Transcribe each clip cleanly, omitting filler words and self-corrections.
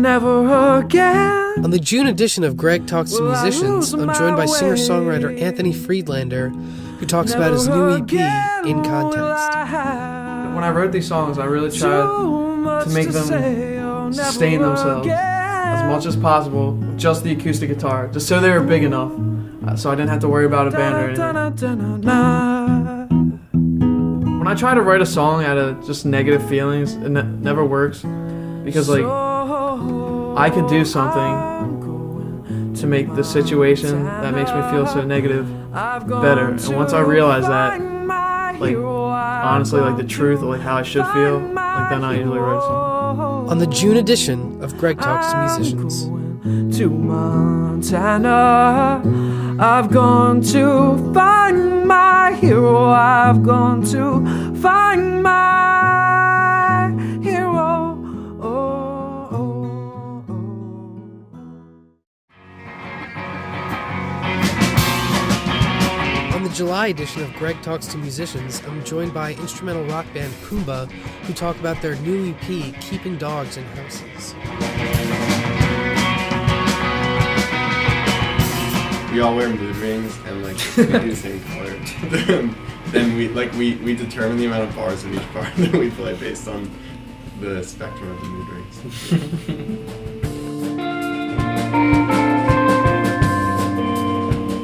never again. On the June edition of Greg Talks to Musicians, I'm joined by singer-songwriter Anthony Friedlander, who talks about his new EP, In Context. When I wrote these songs, I really tried to make them sustain themselves as much as possible with just the acoustic guitar, just so they were big enough, so I didn't have to worry about a band or anything. When I try to write a song out of just negative feelings, it never works, because like I could do something to make the situation that makes me feel so negative better. And once I realize that, like honestly, like the truth of like how I should feel, like then I usually write a song. On the June edition of Greg Talks to Musicians. To Montana, I've gone to find my hero. I've gone to find my hero. On the July edition of Greg Talks to Musicians, I'm joined by instrumental rock band Pumba, who talk about their new EP, Keeping Dogs in Houses. We all wear mood rings and like we do the same color. Then we determine the amount of bars of each bar that we play based on the spectrum of the mood rings.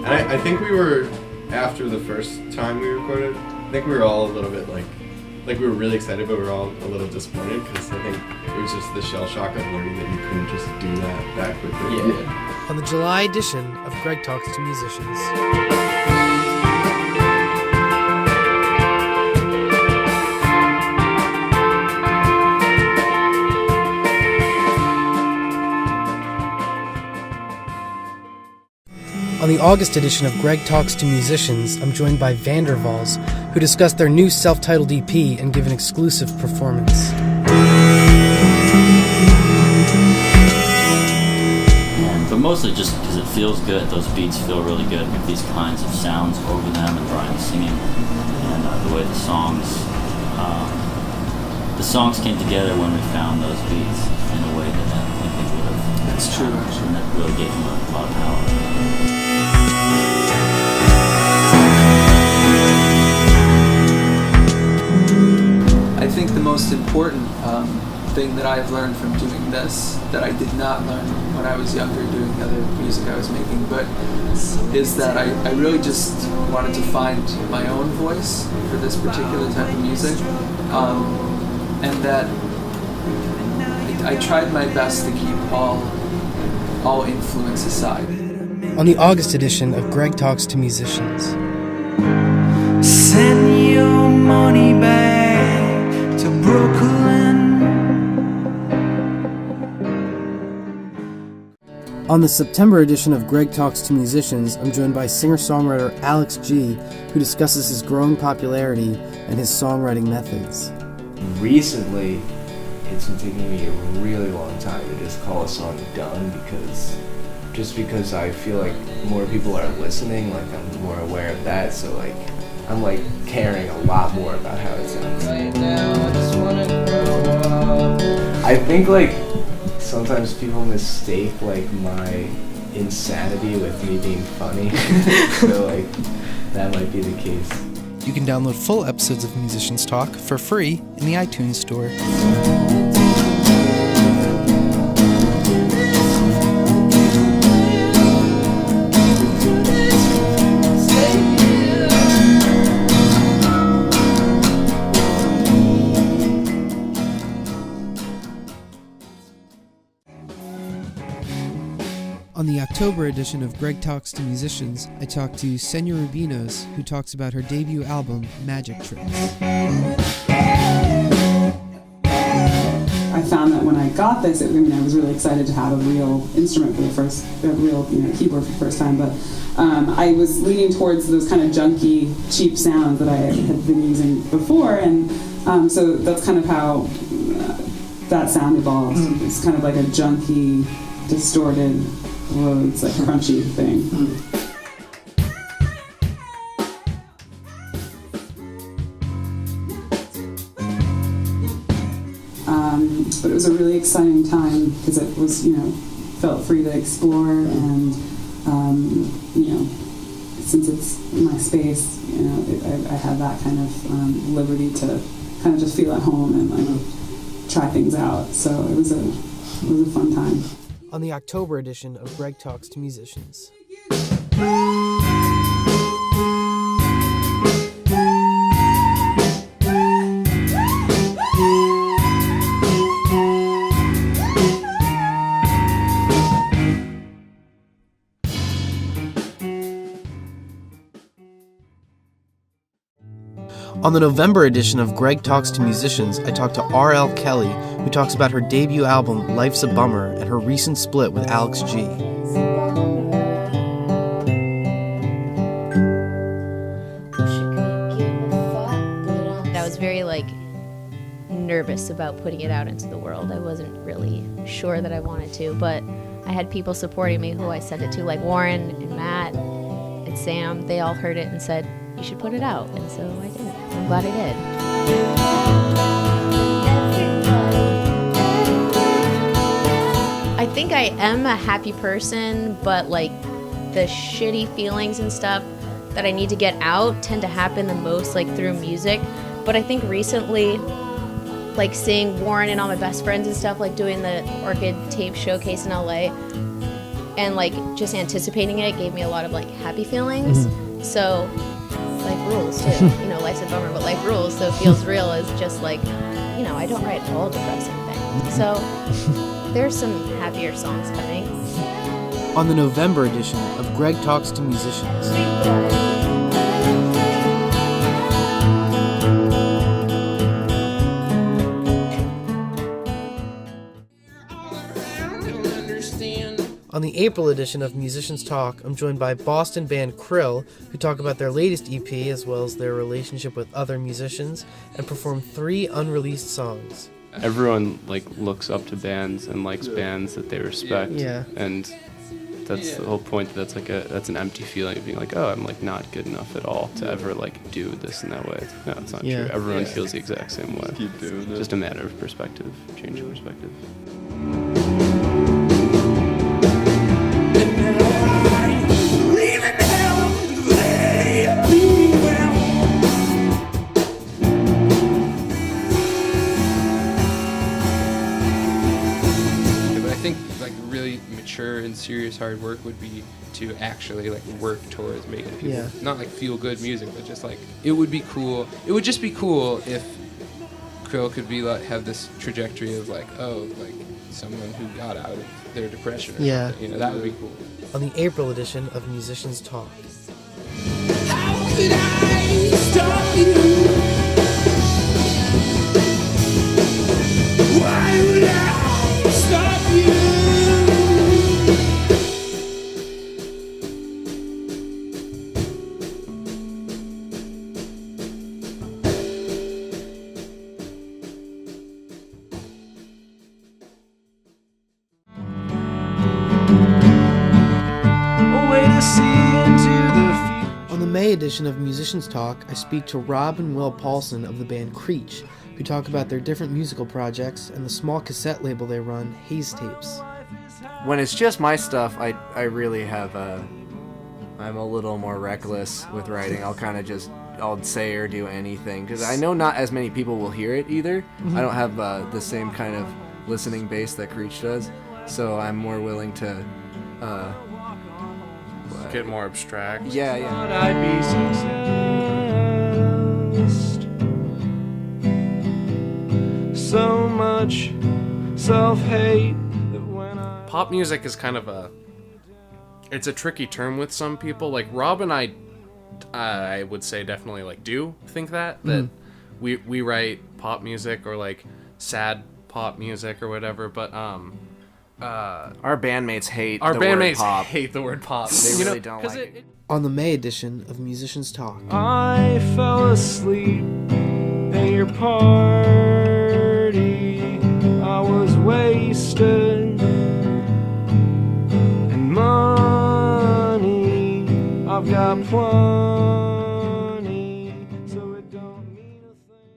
And I think we were, after the first time we recorded, I think we were all a little bit like we were really excited, but we were all a little disappointed because I think it was just the shell shock of learning that you couldn't just do that quickly. Yeah. On the July edition of Greg Talks to Musicians. On the August edition of Greg Talks to Musicians, I'm joined by Vandervalls, who discuss their new self-titled EP and give an exclusive performance. But mostly just because it feels good. Those beats feel really good with these kinds of sounds over them and Brian singing, and the way the songs came together when we found those beats in a way that I don't think they would have. That's true, actually. And that really gave them a lot of power. I think the most important thing that I've learned from doing this, that I did not learn when I was younger doing the other music I was making, but is that I really just wanted to find my own voice for this particular type of music, and that I tried my best to keep all influence aside. On the August edition of Greg Talks to Musicians. Send your money back to Brooklyn. On the September edition of Greg Talks to Musicians, I'm joined by singer-songwriter Alex G, who discusses his growing popularity and his songwriting methods. Recently, it's been taking me a really long time to just call a song done because I feel like more people are listening, like I'm more aware of that, so like I'm like caring a lot more about how it sounds. Right now, I just wanna grow up. I think like sometimes people mistake like my insanity with me being funny, so like that might be the case. You can download full episodes of Musicians Talk for free in the iTunes Store. On the October edition of Greg Talks to Musicians, I talked to Xenia Rubinos, who talks about her debut album, Magic Tricks. I found that when I got this, I was really excited to have a real instrument for a real keyboard for the first time, but I was leaning towards those kind of junky, cheap sounds that I had been using before, and so that's kind of how that sound evolved. It's kind of like a junky, distorted, it's like crunchy thing. But it was a really exciting time because it was, felt free to explore, and since it's my space, I had that kind of liberty to kind of just feel at home and try things out. So it was a fun time. On the October edition of Greg Talks to Musicians. On the November edition of Greg Talks to Musicians, I talked to R.L. Kelly, who talks about her debut album, Life's a Bummer, and her recent split with Alex G. I was very, nervous about putting it out into the world. I wasn't really sure that I wanted to, but I had people supporting me who I sent it to, like Warren and Matt and Sam. They all heard it and said, you should put it out, and so I did. I'm glad I did. I think I am a happy person, but the shitty feelings and stuff that I need to get out tend to happen the most through music. But I think recently, seeing Warren and all my best friends and stuff doing the Orchid Tape Showcase in LA, and just anticipating it gave me a lot of happy feelings. Mm-hmm. So life rules too. Life's a bummer, but life rules. So Feels Real is just I don't write all depressing things. So there's some happier songs coming. On the November edition of Greg Talks to Musicians. On the April edition of Musicians Talk, I'm joined by Boston band Krill, who talk about their latest EP as well as their relationship with other musicians, and perform 3 unreleased songs. Everyone looks up to bands and likes bands that they respect. Yeah. And that's the whole point. That's that's an empty feeling of being oh, I'm not good enough at all to ever do this in that way. No, it's not true. Everyone feels the exact same way. Keep doing it. Just a matter of perspective, change of perspective. And serious hard work would be to actually work towards making people not feel good music, but just it would be cool. It would just be cool if Krill could be have this trajectory of someone who got out of their depression or something. That would be cool. On the April edition of Musicians Talk. How could I stop you? Why would I stop you? On the May edition of Musicians Talk, I speak to Rob and Will Paulson of the band Creech, who talk about their different musical projects and the small cassette label they run, Haze Tapes. When it's just my stuff, I really have I'm a little more reckless with writing. I'll say or do anything, because I know not as many people will hear it either. Mm-hmm. I don't have the same kind of listening base that Creech does, so I'm more willing to get more abstract. Yeah. I'd be success. So much self-hate that when Pop music is kind of it's a tricky term with some people. Rob and I would say definitely do think that we write pop music or sad pop music or whatever, but our bandmates hate the word pop. Hate the word pop. They really don't like it. On the May edition of Musicians Talk. I fell asleep at your party. I was wasted, and money I've got plenty, so it don't mean a thing.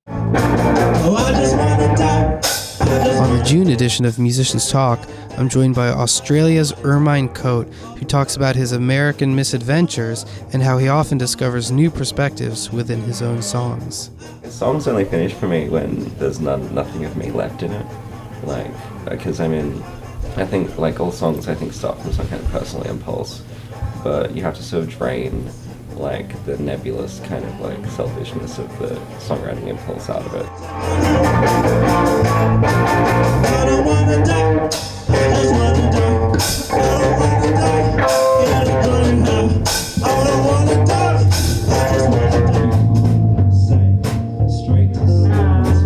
Oh, I just wanna die. June edition of Musicians Talk, I'm joined by Australia's Ermine Coat, who talks about his American misadventures and how he often discovers new perspectives within his own songs. Songs only finish for me when there's nothing of me left in it. Because I think like all songs start from some kind of personal impulse, but you have to sort of drain like the nebulous kind of like selfishness of the songwriting impulse out of it. I don't wanna die. I just wanna die. I don't wanna die. I don't wanna die.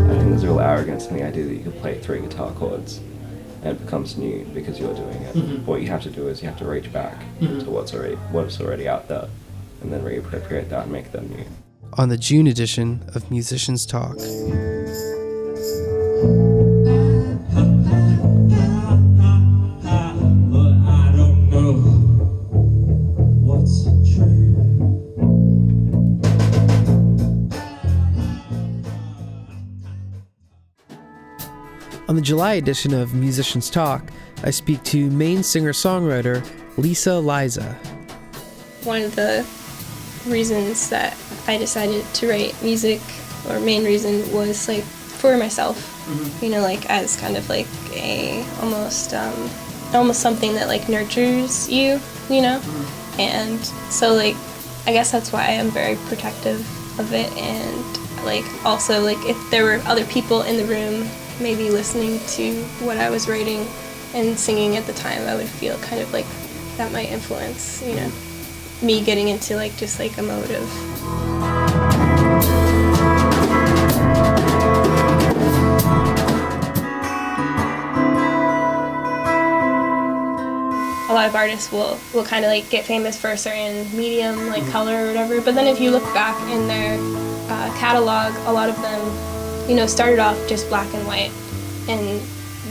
I think there's a real arrogance in the idea that you can play 3 guitar chords and it becomes new because you're doing it. Mm-hmm. What you have to do is you have to reach back to what's already out there and then reappropriate that and make them new. On the June edition of Musicians Talk. On the July edition of Musicians Talk, I speak to Maine singer-songwriter Liza. One of the reasons that I decided to write music, or main reason, was like for myself. Mm-hmm. You know, like as kind of like a almost something that like nurtures you, you know? Mm-hmm. And so like I guess that's why I'm very protective of it, and like also like if there were other people in the room maybe listening to what I was writing and singing at the time, I would feel kind of like that might influence, you know, me getting into like just like a mode of a lot of artists will kind of like get famous for a certain medium, like color or whatever, but then if you look back in their catalog, a lot of them, you know, started off just black and white, and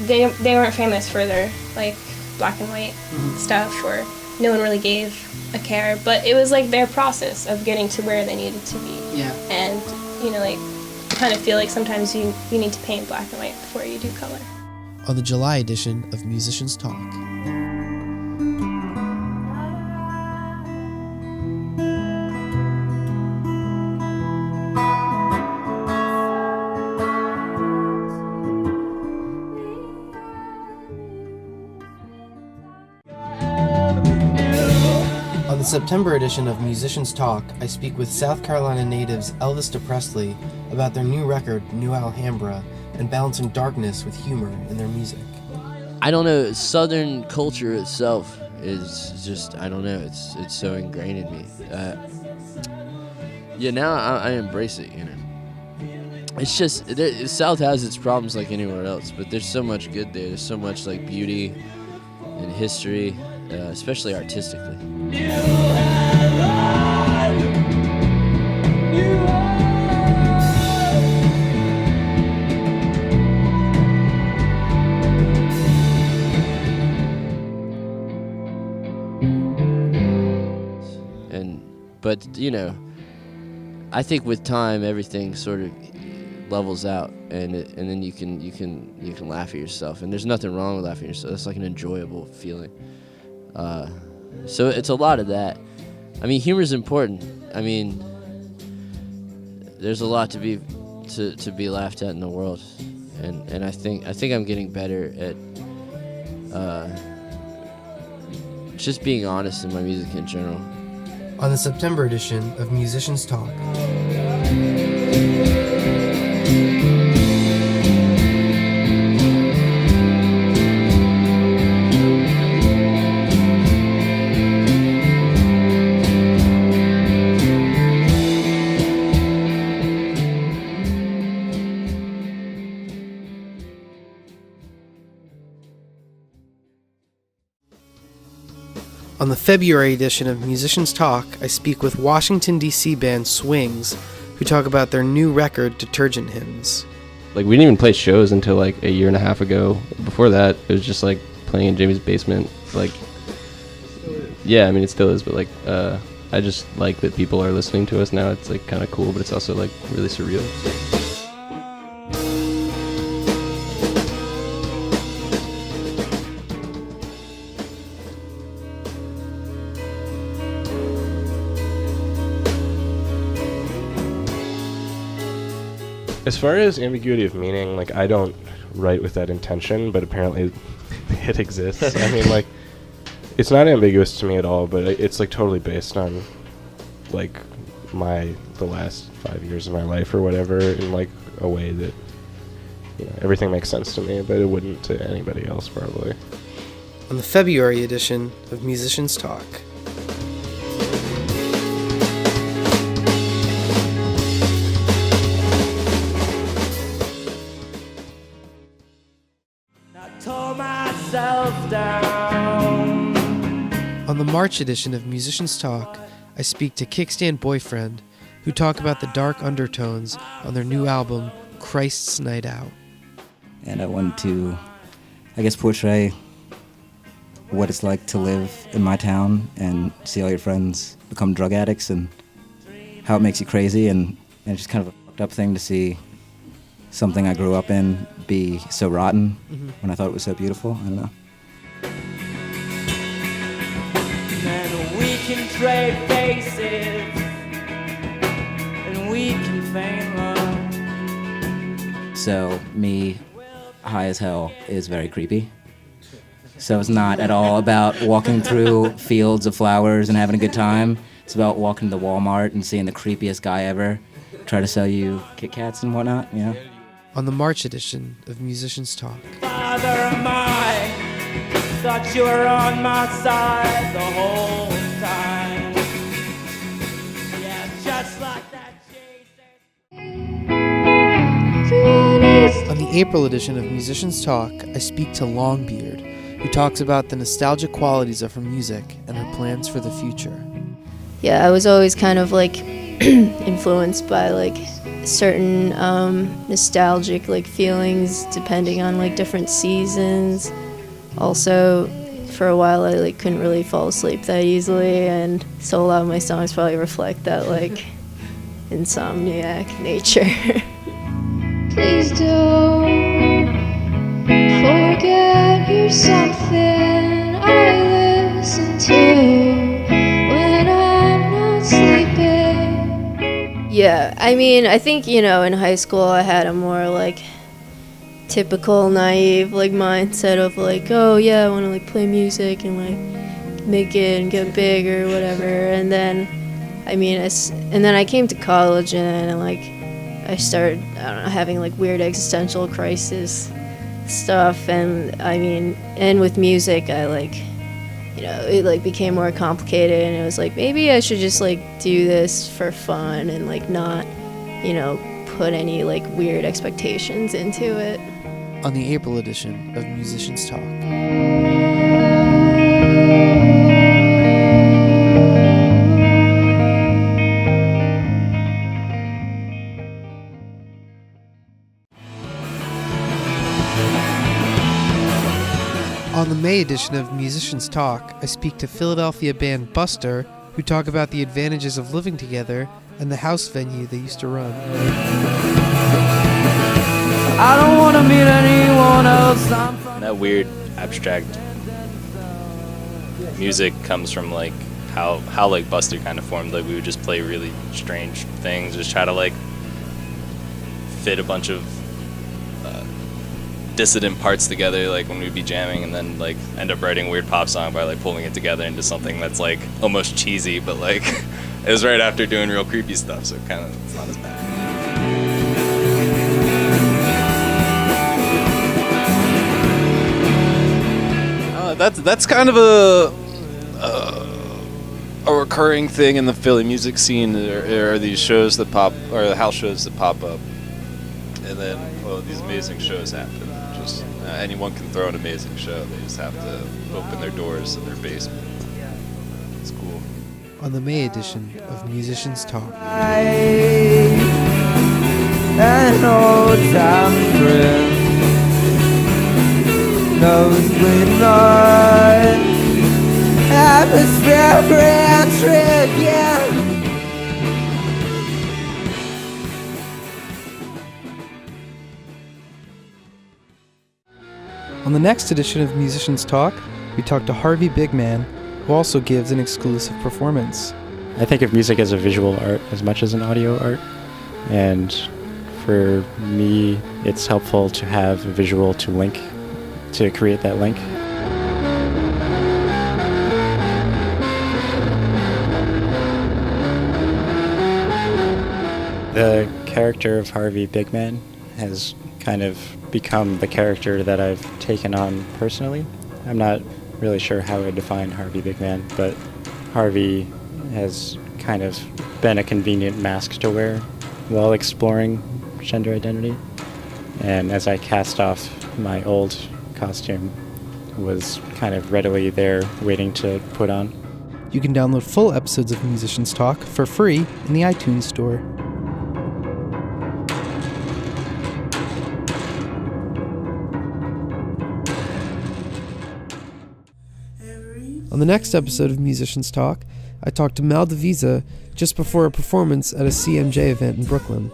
they weren't famous for their like black and white stuff, or no one really gave a care, but it was like their process of getting to where they needed to be. Yeah. And you know, like I kind of feel like sometimes you need to paint black and white before you do color. On the July edition of Musicians Talk. On the September edition of Musicians Talk, I speak with South Carolina natives Elvis Presley about their new record, New Alhambra, and balancing darkness with humor in their music. I don't know, Southern culture itself is just, I don't know, it's so ingrained in me. Now I embrace it, you know. It's just, South has its problems like anywhere else, but there's so much good there. There's so much like beauty and history, especially artistically. But you know, I think with time everything sort of levels out, and then you can laugh at yourself, and there's nothing wrong with laughing at yourself. It's like an enjoyable feeling. So it's a lot of that. I mean, humor is important. I mean, there's a lot to be laughed at in the world, and I think I'm getting better at just being honest in my music in general. On the September edition of Musicians Talk. On the February edition of Musicians Talk, I speak with Washington, D.C. band Swings, who talk about their new record, Detergent Hymns. Like, we didn't even play shows until like a year and a half ago. Before that, it was just like playing in Jamie's basement. Like, yeah, I mean, it still is, but like, I just like that people are listening to us now. It's like kind of cool, but it's also like really surreal. As far as ambiguity of meaning, like, I don't write with that intention, but apparently it exists. I mean, like, it's not ambiguous to me at all, but it's, like, totally based on, like, the last 5 years of my life or whatever, in, like, a way that, you know, everything makes sense to me, but it wouldn't to anybody else, probably. On the February edition of Musicians Talk. On the March edition of Musicians Talk, I speak to Kickstand Boyfriend, who talk about the dark undertones on their new album, Christ's Night Out. And I wanted to, I guess, portray what it's like to live in my town and see all your friends become drug addicts and how it makes you crazy, and it's just kind of a fucked up thing to see something I grew up in be so rotten when I thought it was so beautiful. I don't know. And we can trade faces, and we can feign love. So me, high as hell, is very creepy. So it's not at all about walking through fields of flowers and having a good time. It's about walking to Walmart and seeing the creepiest guy ever try to sell you Kit Kats and whatnot, you know? On the March edition of Musicians Talk. Father of mine, thought you were on my side the whole time. Yeah, just like that. On the April edition of Musicians Talk, I speak to Longbeard, who talks about the nostalgic qualities of her music and her plans for the future. Yeah, I was always kind of like influenced by like certain nostalgic like feelings depending on like different seasons. Also, for a while I like couldn't really fall asleep that easily, and so a lot of my songs probably reflect that like insomniac nature. Please don't forget you're something I listen to when I'm not sleeping. Yeah, I mean, I think, you know, in high school I had a more like typical naive like mindset of like, oh yeah, I want to like play music and like make it and get big or whatever. And then I mean, and then I came to college and like I started, I don't know, having like weird existential crisis stuff, and I mean, and with music I like, you know, it like became more complicated, and it was like maybe I should just like do this for fun and like not, you know, put any like weird expectations into it. On the April edition of Musicians Talk. On the May edition of Musicians Talk, I speak to Philadelphia band Buster, who talk about the advantages of living together and the house venue they used to run. I don't want to meet anyone else. That weird abstract music comes from like how like Buster kind of formed. Like we would just play really strange things, just try to like fit a bunch of dissident parts together, like when we'd be jamming, and then like end up writing a weird pop song by like pulling it together into something that's like almost cheesy, but like it was right after doing real creepy stuff, so kind of it's not as bad. That's kind of a recurring thing in the Philly music scene. There are these shows that pop, or the house shows that pop up, and then these amazing shows happen. Just anyone can throw an amazing show. They just have to open their doors in their basement. It's cool. On the May edition of Musicians Talk. An old time friend knows we're not atmosphere entry again. On the next edition of Musicians Talk, we talk to Harvey Bigman, who also gives an exclusive performance. I think of music as a visual art as much as an audio art, and for me, it's helpful to have a visual to create that link. The character of Harvey Bigman has kind of become the character that I've taken on personally. I'm not really sure how I define Harvey Bigman, but Harvey has kind of been a convenient mask to wear while exploring gender identity. And as I cast off my old costume, was kind of readily there waiting to put on. You can download full episodes of Musicians Talk for free in the iTunes Store. On the next episode of Musicians Talk, I talked to Devisa just before a performance at a CMJ event in Brooklyn.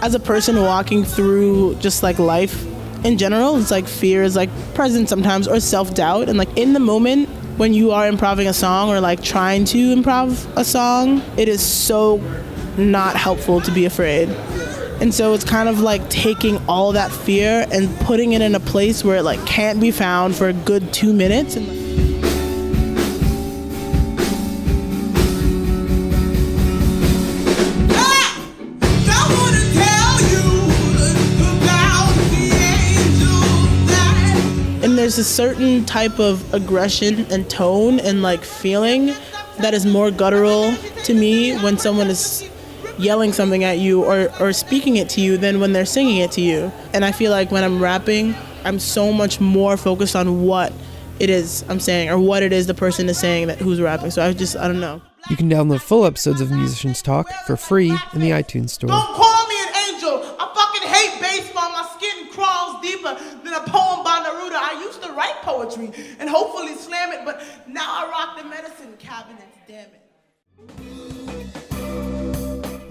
As a person walking through just like life in general, it's like fear is like present sometimes, or self-doubt. And like in the moment when you are improvising a song or like trying to improv a song, it is so not helpful to be afraid. And so it's kind of like taking all that fear and putting it in a place where it like can't be found for a good 2 minutes. And there's a certain type of aggression and tone and like feeling that is more guttural to me when someone is yelling something at you or speaking it to you than when they're singing it to you. And I feel like when I'm rapping, I'm so much more focused on what it is I'm saying or what it is the person is saying that who's rapping. So I don't know. You can download full episodes of Musicians Talk for free in the iTunes Store. Don't call me an angel. I fucking hate baseball. My skin crawls deeper than a poem by Neruda. I used to write poetry and hopefully slam it, but now I rock the medicine cabinets, damn it.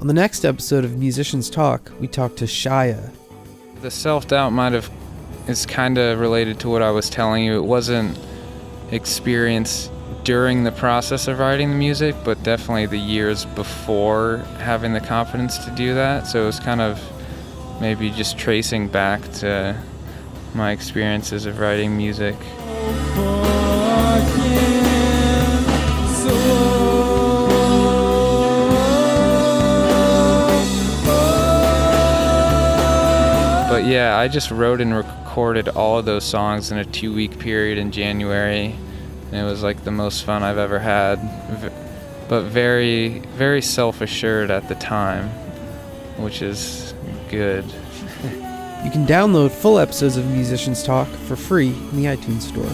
On the next episode of Musicians Talk, we talk to Shya. The self-doubt is kind of related to what I was telling you. It wasn't experienced during the process of writing the music, but definitely the years before having the confidence to do that. So it was kind of maybe just tracing back to my experiences of writing music. But yeah, I just wrote and recorded all of those songs in a 2-week period in January. And it was like the most fun I've ever had, but very, very self-assured at the time, which is good. You can download full episodes of Musicians Talk for free in the iTunes Store.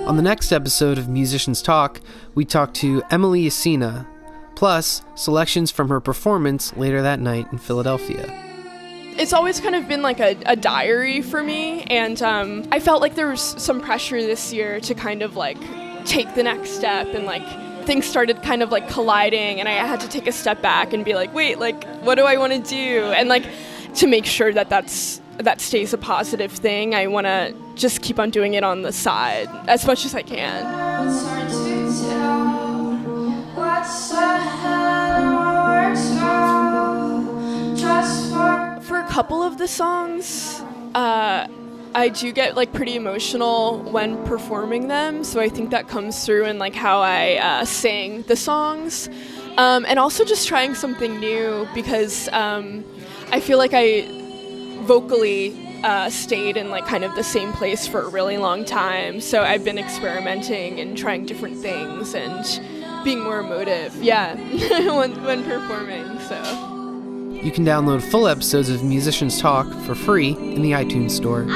On the next episode of Musicians Talk, we talk to Emily Yacina, plus selections from her performance later that night in Philadelphia. It's always kind of been like a diary for me, and I felt like there was some pressure this year to kind of like take the next step, and like things started kind of like colliding, and I had to take a step back and be like, wait, like what do I want to do? And like to make sure that stays a positive thing, I want to just keep on doing it on the side as much as I can. It's hard to tell what's ahead or just for a couple of the songs, I do get like pretty emotional when performing them, so I think that comes through in like how I sing the songs, and also just trying something new, because I feel like I vocally stayed in like kind of the same place for a really long time, so I've been experimenting and trying different things and being more emotive, when performing, so. You can download full episodes of Musicians Talk for free in the iTunes Store.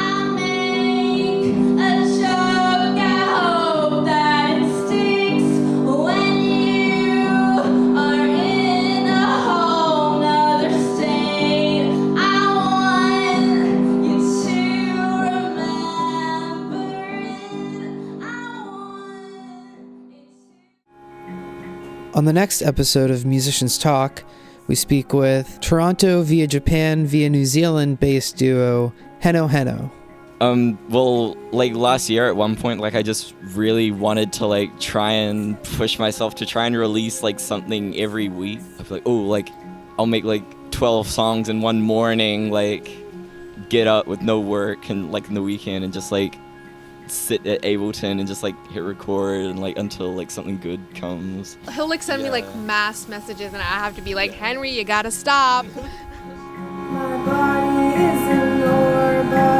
On the next episode of Musicians Talk, we speak with Toronto via Japan via New Zealand based duo Henoheno. Well, like last year at one point, like I just really wanted to like try and push myself to try and release like something every week. I feel like, oh, like I'll make like 12 songs in one morning, like get up with no work and like in the weekend and just like sit at Ableton and just like hit record and like until like something good comes. He'll like send me like mass messages and I have to be like, Henry, you gotta stop. My body is an orb of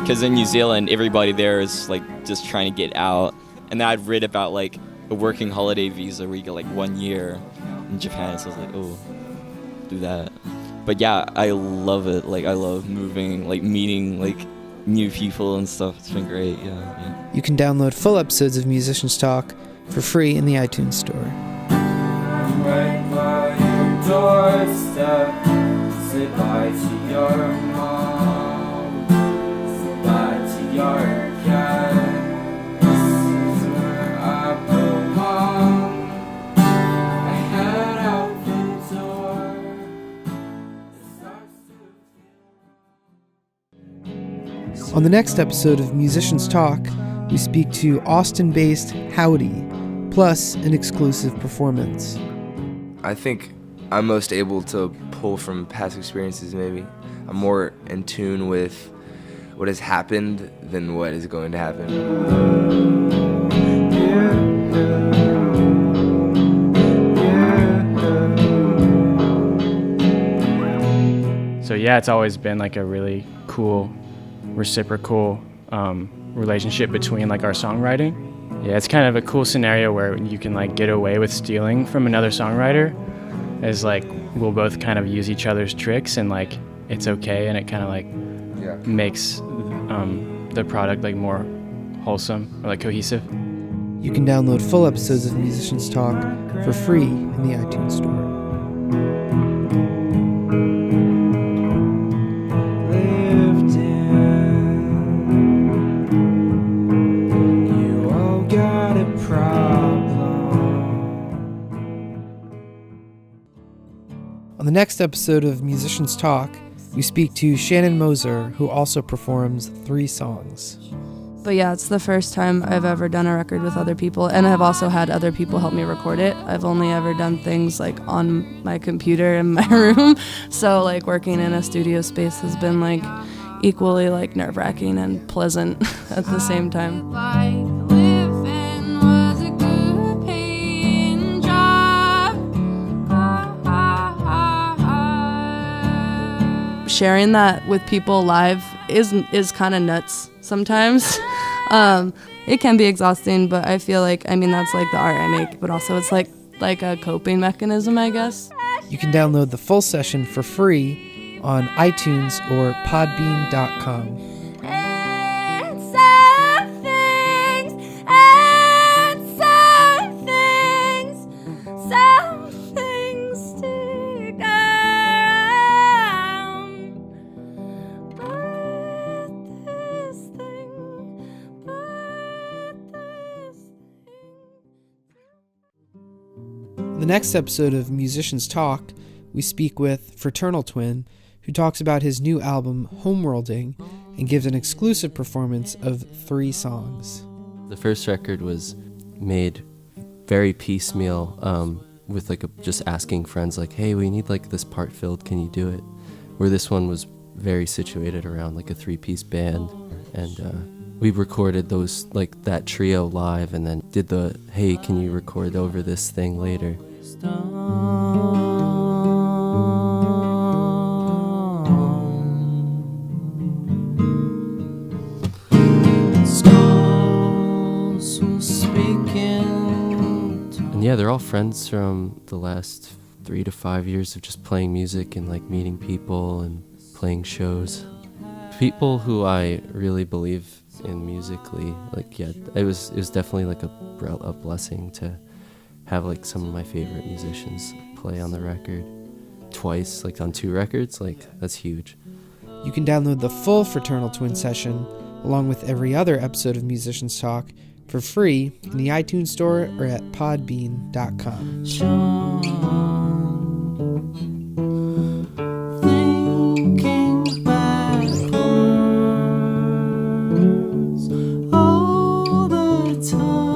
Because in New Zealand, everybody there is like just trying to get out. And then I'd read about like a working holiday visa where you get like 1 year in Japan. So I was like, oh, do that. But yeah, I love it. Like I love moving, like meeting like new people and stuff. It's been great. Yeah. You can download full episodes of Musicians Talk for free in the iTunes store. Right by your doorstep, say bye to your mom, say bye to your cat. This is where I belong. I head out the door. On the next episode of Musicians Talk, we speak to Austin-based Hovvdy, plus an exclusive performance. I think I'm most able to pull from past experiences, maybe. I'm more in tune with what has happened than what is going to happen. So yeah, it's always been like a really cool reciprocal relationship between like our songwriting. Yeah, it's kind of a cool scenario where you can like get away with stealing from another songwriter, as like we'll both kind of use each other's tricks and like it's okay, and it kind of like makes the product like more wholesome or like cohesive. You can download full episodes of Musicians Talk for free in the iTunes store. On the next episode of Musicians Talk, we speak to Shannen Moser, who also performs 3 songs. But yeah, it's the first time I've ever done a record with other people, and I've also had other people help me record it. I've only ever done things like on my computer in my room, so like working in a studio space has been like equally like nerve-wracking and pleasant at the same time. Sharing that with people live is kind of nuts sometimes. It can be exhausting, but I feel like, I mean, that's like the art I make, but also it's like a coping mechanism, I guess. You can download the full session for free on iTunes or podbean.com. The next episode of Musicians Talk, we speak with Fraternal Twin, who talks about his new album, Homeworlding, and gives an exclusive performance of 3 songs. The first record was made very piecemeal, with like just asking friends like, hey, we need like this part filled, can you do it? Where this one was very situated around like a 3-piece band, and we recorded those, like that trio live, and then did the, hey, can you record over this thing later? And yeah, they're all friends from the last 3 to 5 years of just playing music and like meeting people and playing shows. People who I really believe in musically, like yeah, it was definitely like a blessing to have like some of my favorite musicians play on the record twice, like on 2 records, like that's huge. You can download the full Fraternal Twin session along with every other episode of Musicians Talk, for free in the iTunes Store or at podbean.com. Thinking backwards all the time.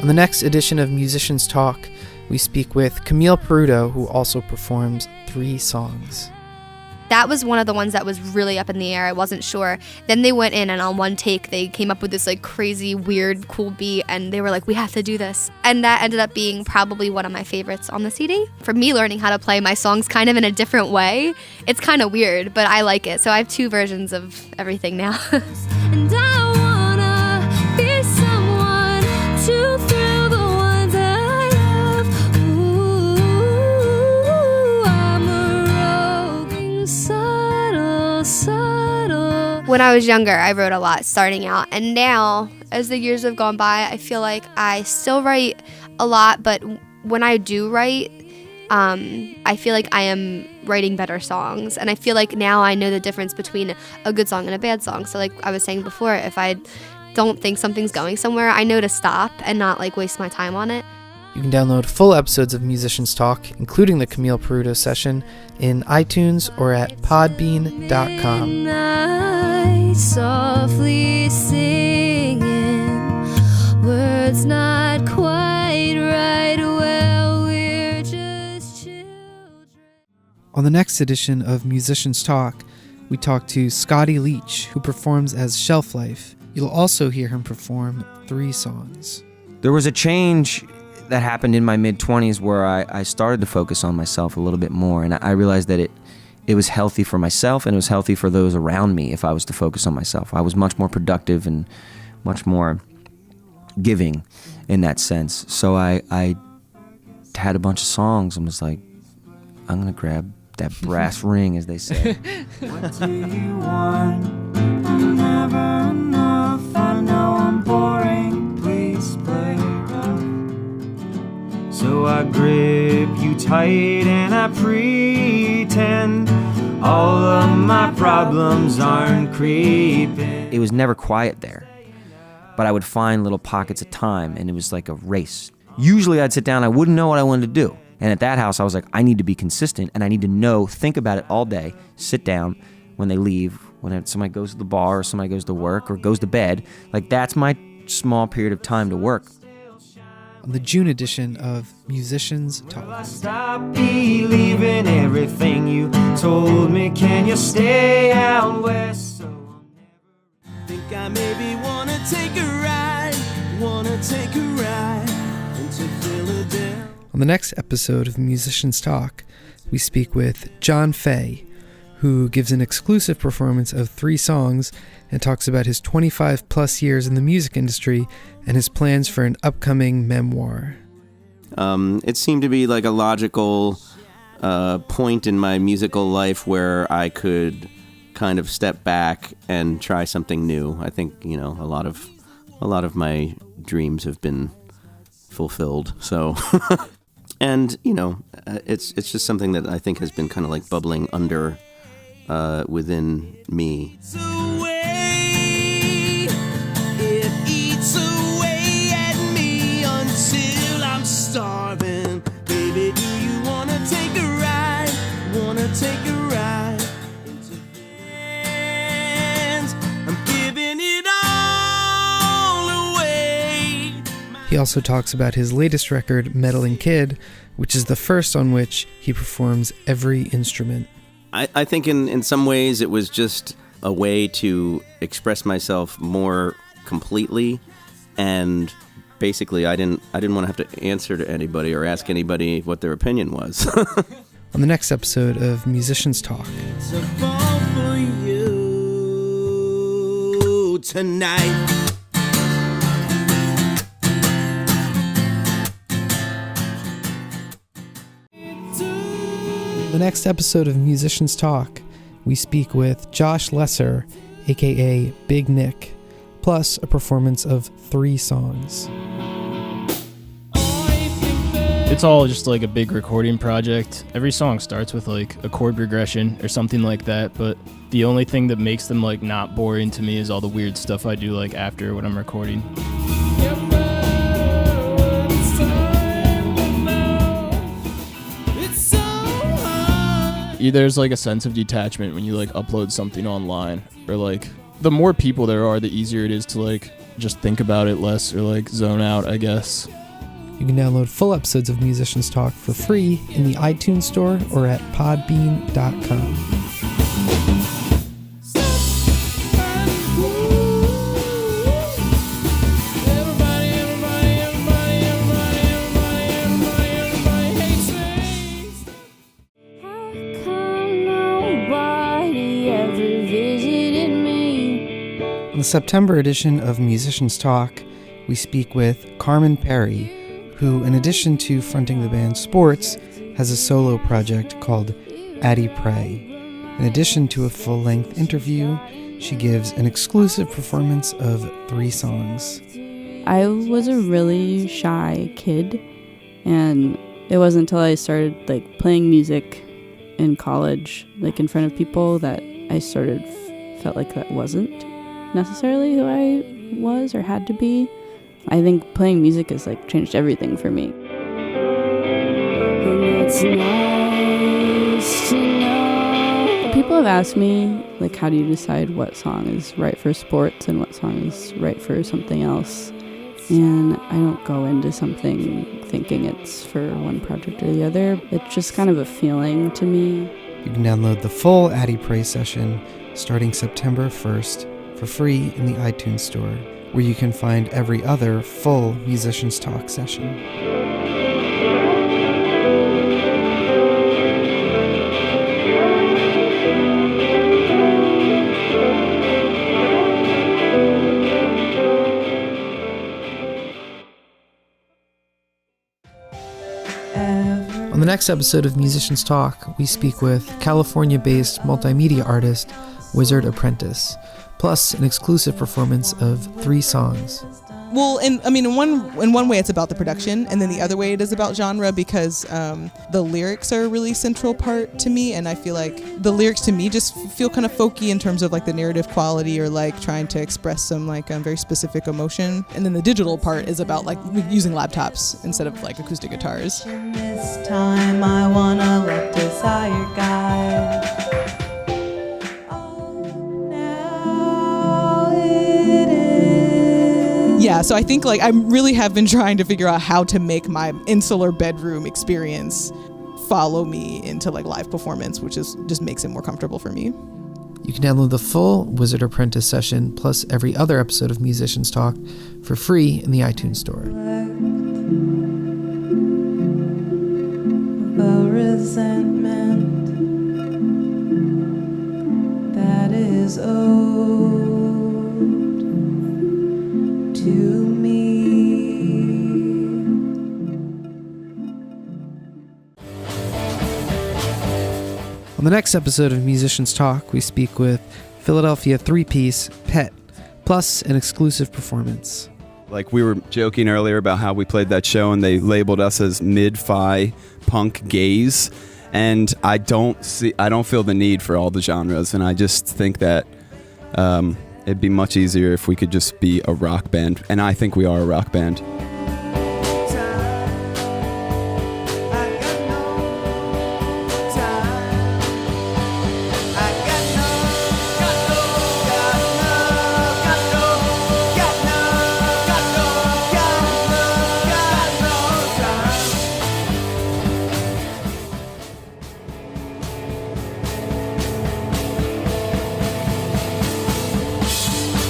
On the next edition of Musicians Talk, we speak with Camille Peruto, who also performs 3 songs. That was one of the ones that was really up in the air. I wasn't sure. Then they went in and on one take, they came up with this like crazy, weird, cool beat and they were like, we have to do this. And that ended up being probably one of my favorites on the CD. For me, learning how to play my songs kind of in a different way, it's kind of weird, but I like it. So I have 2 versions of everything now. And I wanna be someone to thrill the ones I love. Ooh, I'm a roving subtle. When I was younger, I wrote a lot starting out. And now, as the years have gone by, I feel like I still write a lot, but when I do write, I feel like I am writing better songs. And I feel like now I know the difference between a good song and a bad song. So like I was saying before, if I don't think something's going somewhere, I know to stop and not like waste my time on it. You can download full episodes of Musicians Talk, including the Camille Peruto session, in iTunes or at podbean.com. Night, softly singing, words not quite right. Well, we're just children. On the next edition of Musicians Talk, we talk to Scotty Leach, who performs as Shelf Life. You'll also hear him perform 3 songs. There was a change that happened in my mid-20s where I started to focus on myself a little bit more, and I realized that it was healthy for myself and it was healthy for those around me if I was to focus on myself. I was much more productive and much more giving in that sense. So I had a bunch of songs and was like, I'm going to grab that brass ring, as they say. What do you want? I'm never enough. I know I'm boring. Please play rough. So I grip you tight and I pretend all of my problems aren't creeping. It was never quiet there, but I would find little pockets of time, and it was like a race. Usually I'd sit down, I wouldn't know what I wanted to do. And at that house, I was like, I need to be consistent, and I need to know, think about it all day, sit down when they leave, when somebody goes to the bar or somebody goes to work or goes to bed. Like, that's my small period of time to work. On the June edition of Musicians Talk. I stop believing everything you told me. Can you stay out west? So Think I maybe wanna take a ride into Philadelphia. On the next episode of Musicians Talk, we speak with Jonn Faye, who gives an exclusive performance of 3 songs and talks about his 25 plus years in the music industry and his plans for an upcoming memoir. It seemed to be like a logical point in my musical life where I could kind of step back and try something new. I think, a lot of my dreams have been fulfilled. So, and it's just something that I think has been kind of like bubbling under within me. It eats away at me until I'm starving. Baby, do you wanna take a ride? Into hands? I'm giving it all away. He also talks about his latest record, Meddling Kid, which is the first on which he performs every instrument. I think in some ways it was just a way to express myself more completely, and basically I didn't want to have to answer to anybody or ask anybody what their opinion was. On the next episode of Musicians Talk. It's a fall for you tonight. The next episode of Musicians Talk, we speak with Josh Lesser, aka Big Nick, plus a performance of 3 songs. It's all just like a big recording project. Every song starts with like a chord progression or something like that, but the only thing that makes them like not boring to me is all the weird stuff I do like after when I'm recording. There's like a sense of detachment when you like upload something online, or like the more people there are, the easier it is to like just think about it less or like zone out, I guess. You can download full episodes of Musicians Talk for free in the iTunes Store or at podbean.com. On the September edition of Musicians Talk, we speak with Carmen Perry, who, in addition to fronting the band Sports, has a solo project called Addie Pray. In addition to a full-length interview, she gives an exclusive performance of 3 songs. I was a really shy kid, and it wasn't until I started like playing music in college, like in front of people, that I sort of felt like that wasn't necessarily who I was or had to be. I think playing music has like changed everything for me. It's nice to know. People have asked me, like, how do you decide what song is right for sports and what song is right for something else? And I don't go into something thinking it's for one project or the other. It's just kind of a feeling to me. You can download the full Addie Pray session starting September 1st for free in the iTunes Store, where you can find every other full Musicians Talk session. On the next episode of Musicians Talk, we speak with California-based multimedia artist Wizard Apprentice, plus an exclusive performance of 3 songs. Well, in one way it's about the production, and then the other way it is about genre, because the lyrics are a really central part to me, and I feel like the lyrics to me just feel kind of folky in terms of like the narrative quality, or like trying to express some like very specific emotion. And then the digital part is about like using laptops instead of like acoustic guitars. This time I wanna let desire guide. Yeah, so I think like I really have been trying to figure out how to make my insular bedroom experience follow me into like live performance, which is just makes it more comfortable for me. You can download the full Wizard Apprentice session plus every other episode of Musicians Talk for free in the iTunes Store. The resentment that is owed to me. On the next episode of Musicians Talk, we speak with Philadelphia 3-piece Pet, plus an exclusive performance. Like we were joking earlier about how we played that show and they labeled us as mid-fi punk gays, and I don't feel the need for all the genres, and I just think that it'd be much easier if we could just be a rock band, and I think we are a rock band.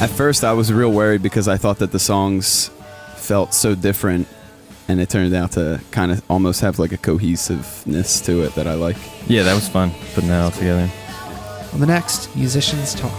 At first, I was real worried because I thought that the songs felt so different, and it turned out to kind of almost have like a cohesiveness to it that I like. Yeah, that was fun putting that all together. On the next Musicians Talk.